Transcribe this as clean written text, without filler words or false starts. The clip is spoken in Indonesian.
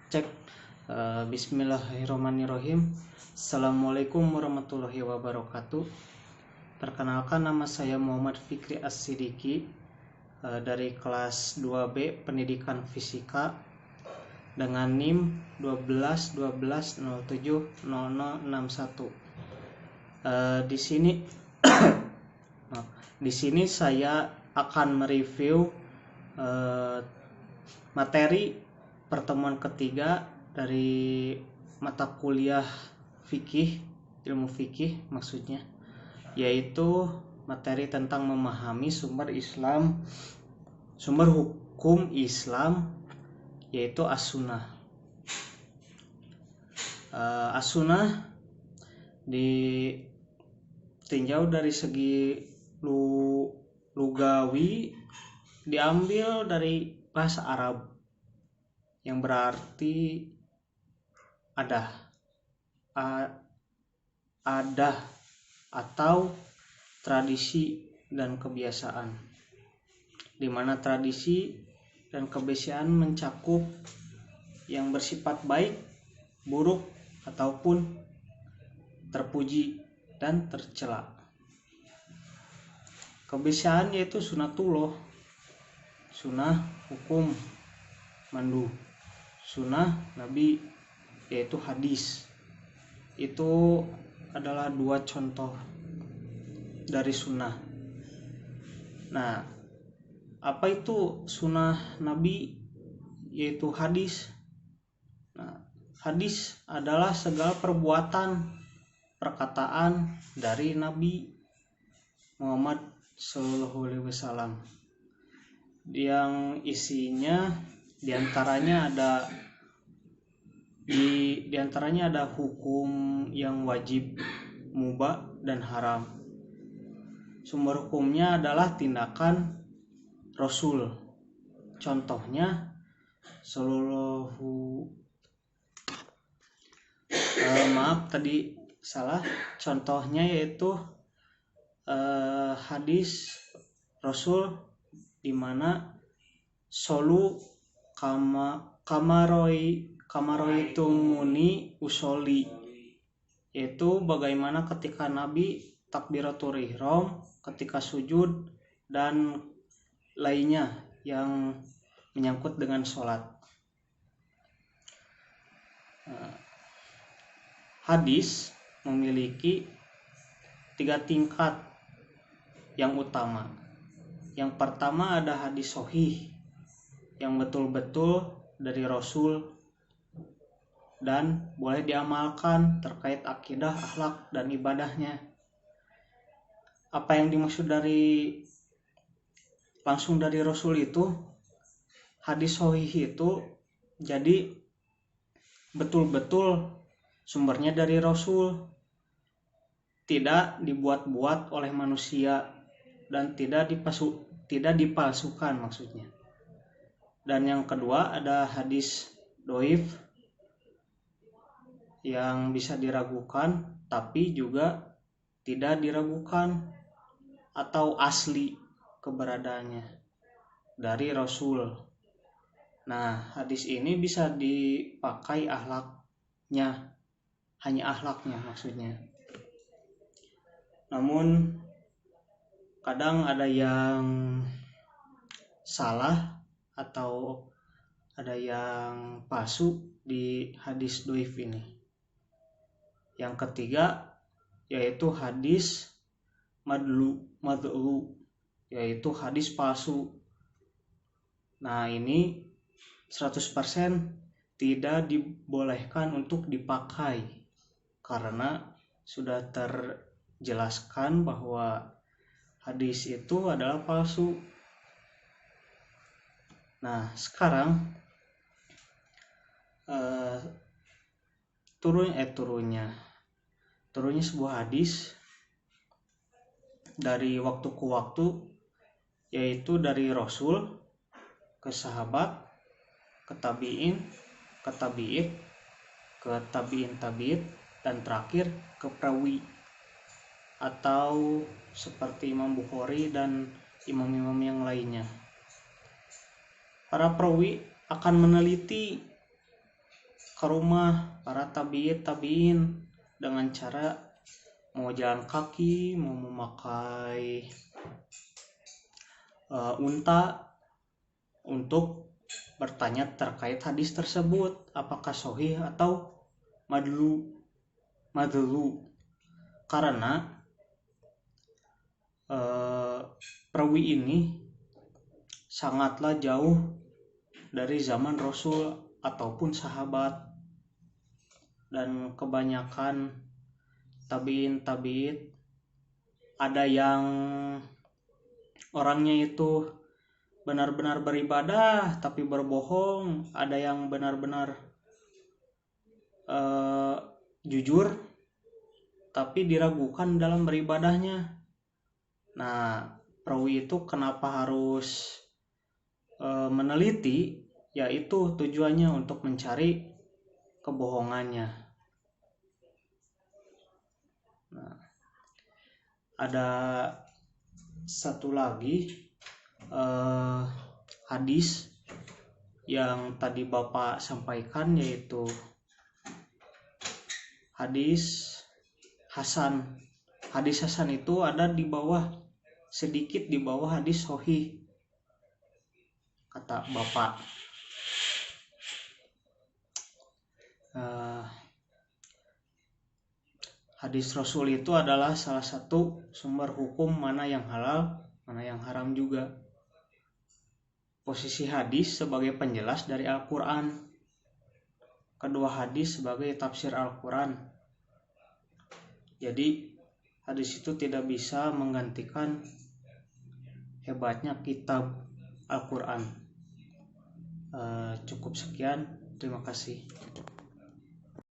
Cek. Bismillahirrahmanirrahim. Assalamualaikum warahmatullahi wabarakatuh. Perkenalkan, nama saya Muhammad Fikri As-Sidiki dari kelas 2B Pendidikan Fisika dengan NIM 1212070061. Di sini di sini saya akan mereview materi pertemuan ketiga dari mata kuliah fikih, ilmu fikih maksudnya, yaitu materi tentang memahami sumber hukum Islam, yaitu as-sunnah. As-sunnah ditinjau dari segi lugawi, diambil dari bahasa Arab yang berarti ada atau tradisi dan kebiasaan, di mana tradisi dan kebiasaan mencakup yang bersifat baik, buruk, ataupun terpuji dan tercela. Kebiasaan yaitu sunatullah, sunnah hukum mandu, sunnah Nabi yaitu hadis. Itu adalah dua contoh dari sunnah. Nah, apa itu sunnah Nabi yaitu hadis? Nah, hadis adalah segala perbuatan, perkataan dari Nabi Muhammad SAW yang isinya diantaranya ada hukum yang wajib, mubah, dan haram. Sumber hukumnya adalah tindakan Rasul. Contohnya Contohnya yaitu hadis Rasul di mana solu kamaroi usoli, yaitu bagaimana ketika Nabi takbiratul ihram, ketika sujud, dan lainnya yang menyangkut dengan sholat. Hadis memiliki 3 tingkat yang utama. Yang pertama ada hadis sahih, yang betul-betul dari Rasul dan boleh diamalkan terkait akidah, akhlak, dan ibadahnya. Apa yang dimaksud langsung dari Rasul itu, hadis sahih itu jadi betul-betul sumbernya dari Rasul, tidak dibuat-buat oleh manusia dan tidak dipalsukan maksudnya. Dan yang kedua ada hadis doif yang bisa diragukan tapi juga tidak diragukan atau asli keberadaannya dari Rasul. Nah, hadis ini bisa dipakai akhlaknya, hanya akhlaknya maksudnya. Namun kadang ada yang salah atau ada yang palsu di hadis doif ini. Yang ketiga yaitu hadis mad'u, yaitu hadis palsu. Nah, ini 100% tidak dibolehkan untuk dipakai karena sudah terjelaskan bahwa hadis itu adalah palsu. Nah, sekarang turunnya sebuah hadis dari waktu ke waktu, yaitu dari Rasul ke sahabat, ke tabi'in, ke tabi'id, ke tabi'in, dan terakhir ke perawi, atau seperti Imam Bukhari dan imam-imam yang lainnya. Para perawi akan meneliti ke rumah para tabiin dengan cara mau jalan kaki, mau memakai unta untuk bertanya terkait hadis tersebut, apakah sahih atau madlu. Karena perawi ini sangatlah jauh dari zaman Rasul ataupun sahabat, dan kebanyakan tabiin ada yang orangnya itu benar-benar beribadah tapi berbohong, ada yang benar-benar jujur tapi diragukan dalam beribadahnya. Nah, perawi itu kenapa harus meneliti, yaitu tujuannya untuk mencari kebohongannya. Nah, ada satu lagi hadis yang tadi Bapak sampaikan, yaitu hadis Hasan. Hadis Hasan itu ada sedikit di bawah hadis sahih, kata Bapak. Hadis Rasul itu adalah salah satu sumber hukum mana yang halal, mana yang haram juga. Posisi hadis sebagai penjelas dari Al-Quran, kedua hadis sebagai tafsir Al-Quran. Jadi hadis itu tidak bisa menggantikan hebatnya kitab Al-Quran. Cukup sekian, terima kasih.